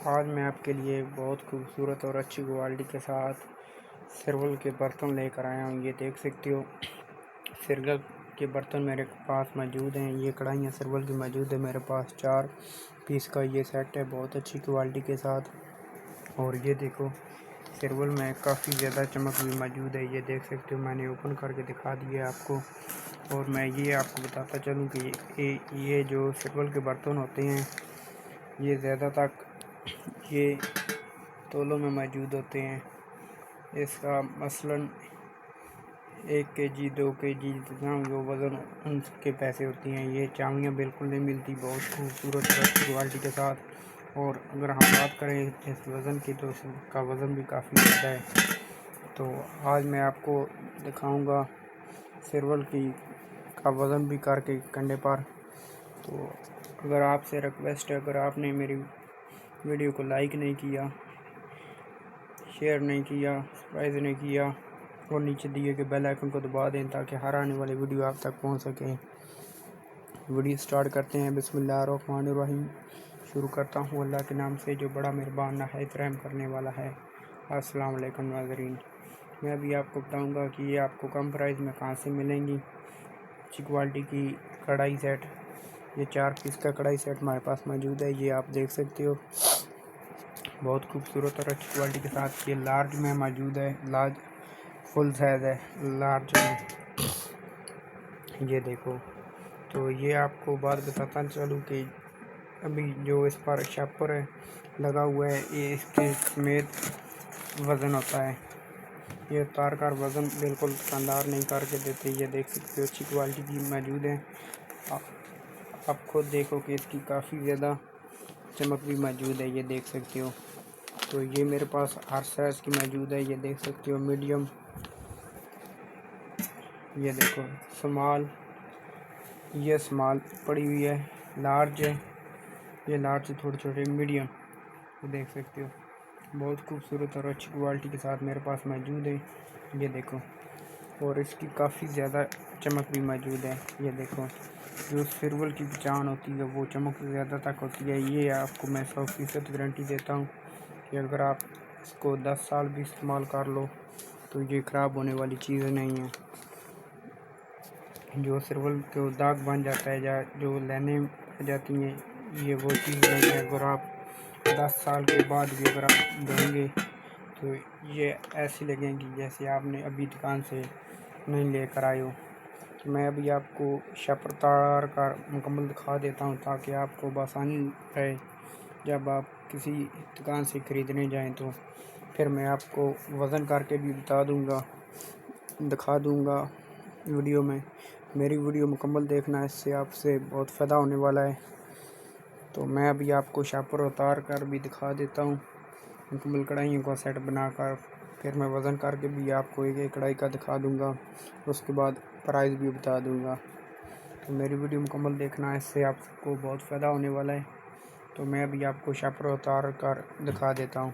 آج میں آپ کے لیے ایک بہت خوبصورت اور اچھی کوالٹی کے ساتھ سرول کے برتن لے کر آیا ہوں۔ یہ دیکھ سکتے ہو سرول کے برتن میرے پاس موجود ہیں۔ یہ کڑھائیاں سرول کی موجود ہے میرے پاس 4 پیس کا یہ سیٹ ہے بہت اچھی کوالٹی کے ساتھ۔ اور یہ دیکھو سرول میں کافی زیادہ چمک بھی موجود ہے۔ یہ دیکھ سکتے ہو میں نے اوپن کر کے دکھا دیا آپ کو۔ اور میں یہ آپ کو بتاتا چلوں کہ یہ جو سرول کے برتن ہوتے ہیں یہ زیادہ تک یہ تولوں میں موجود ہوتے ہیں۔ اس کا مثلاً 1 kg 2 kg جتنا وہ وزن ان کے پیسے ہوتی ہیں۔ یہ چاویاں بالکل نہیں ملتی، بہت خوبصورت کوالٹی کے ساتھ۔ اور اگر ہم بات کریں اس وزن کی تو اس کا وزن بھی کافی زیادہ ہے۔ تو آج میں آپ کو دکھاؤں گا سرول کا وزن بھی کر کے کنڈے پر۔ تو اگر آپ سے ریکویسٹ ہے، اگر آپ نے میری ویڈیو کو لائک نہیں کیا، شیئر نہیں کیا، سبسکرائب نہیں کیا اور نیچے دیے کہ بیل آئیکن کو دبا دیں تاکہ ہر آنے والی ویڈیو آپ تک پہنچ سکیں۔ ویڈیو سٹارٹ کرتے ہیں۔ بسم اللہ الرحمن الرحیم۔ شروع کرتا ہوں اللہ کے نام سے جو بڑا مہربان نہایت رحم کرنے والا ہے۔ السلام علیکم ناظرین۔ میں ابھی آپ کو بتاؤں گا کہ یہ آپ کو کم پرائز میں کہاں سے ملیں گی اچھی کوالٹی کی کڑھائی سیٹ۔ یہ 4 پیس کا کڑھائی سیٹ ہمارے پاس موجود ہے۔ یہ آپ دیکھ سکتے ہو بہت خوبصورت اور اچھی کوالٹی کے ساتھ۔ یہ لارج میں موجود ہے، لارج فل سائز ہے لارج میں۔ یہ دیکھو تو یہ آپ کو بات بتاتا چلوں کہ ابھی جو اس پر شاپر ہے لگا ہوا ہے یہ اس کے سمیت وزن ہوتا ہے۔ یہ اتار کر وزن بالکل دکاندار نہیں کر کے دیتے۔ یہ دیکھ سکتے ہو اچھی کوالٹی کی موجود ہے۔ آپ خود دیکھو کہ اس کی کافی زیادہ چمک بھی موجود ہے۔ یہ دیکھ سکتے ہو تو یہ میرے پاس ہر سائز کی موجود ہے۔ یہ دیکھ سکتے ہو میڈیم، یہ دیکھو سمال، یہ سمال پڑی ہوئی ہے، لارج ہے، یہ لارج سے تھوڑی چھوٹی میڈیم، یہ دیکھ سکتے ہو بہت خوبصورت اور اچھی کوالٹی کے ساتھ میرے پاس موجود ہے۔ یہ دیکھو اور اس کی کافی زیادہ چمک بھی موجود ہے۔ یہ دیکھو جو سرول کی پہچان ہوتی ہے وہ چمک زیادہ تک ہوتی ہے۔ یہ آپ کو میں 100% گارنٹی دیتا ہوں کہ اگر آپ اس کو 10 سال بھی استعمال کر لو تو یہ خراب ہونے والی چیزیں نہیں ہیں۔ جو سرول کو داغ بن جاتا ہے یا جو لینیں آ جاتی ہیں یہ وہ چیز نہیں ہے۔ اگر آپ 10 سال کے بعد بھی اگر آپ دیں گے تو یہ ایسی لگیں گی جیسے آپ نے ابھی دکان سے نہیں لے کر آئے ہو۔ میں ابھی آپ کو شاپر تار کر مکمل دکھا دیتا ہوں تاکہ آپ کو بآسانی رہے جب آپ کسی دکان سے خریدنے جائیں تو پھر میں آپ کو وزن کر کے بھی بتا دوں گا، دکھا دوں گا ویڈیو میں۔ میری ویڈیو مکمل دیکھنا، اس سے آپ سے بہت فائدہ ہونے والا ہے۔ تو میں ابھی آپ کو شاپر اتار کر بھی دکھا دیتا ہوں مکمل کڑھائیوں کا سیٹ بنا کر، پھر میں وزن کر کے بھی آپ کو ایک کڑھائی کا دکھا دوں گا، اس کے بعد پرائز بھی بتا دوں گا۔ تو میری ویڈیو مکمل دیکھنا، اس سے آپ کو بہت فائدہ ہونے والا ہے۔ تو میں ابھی آپ کو شاپر اتار کر دکھا دیتا ہوں۔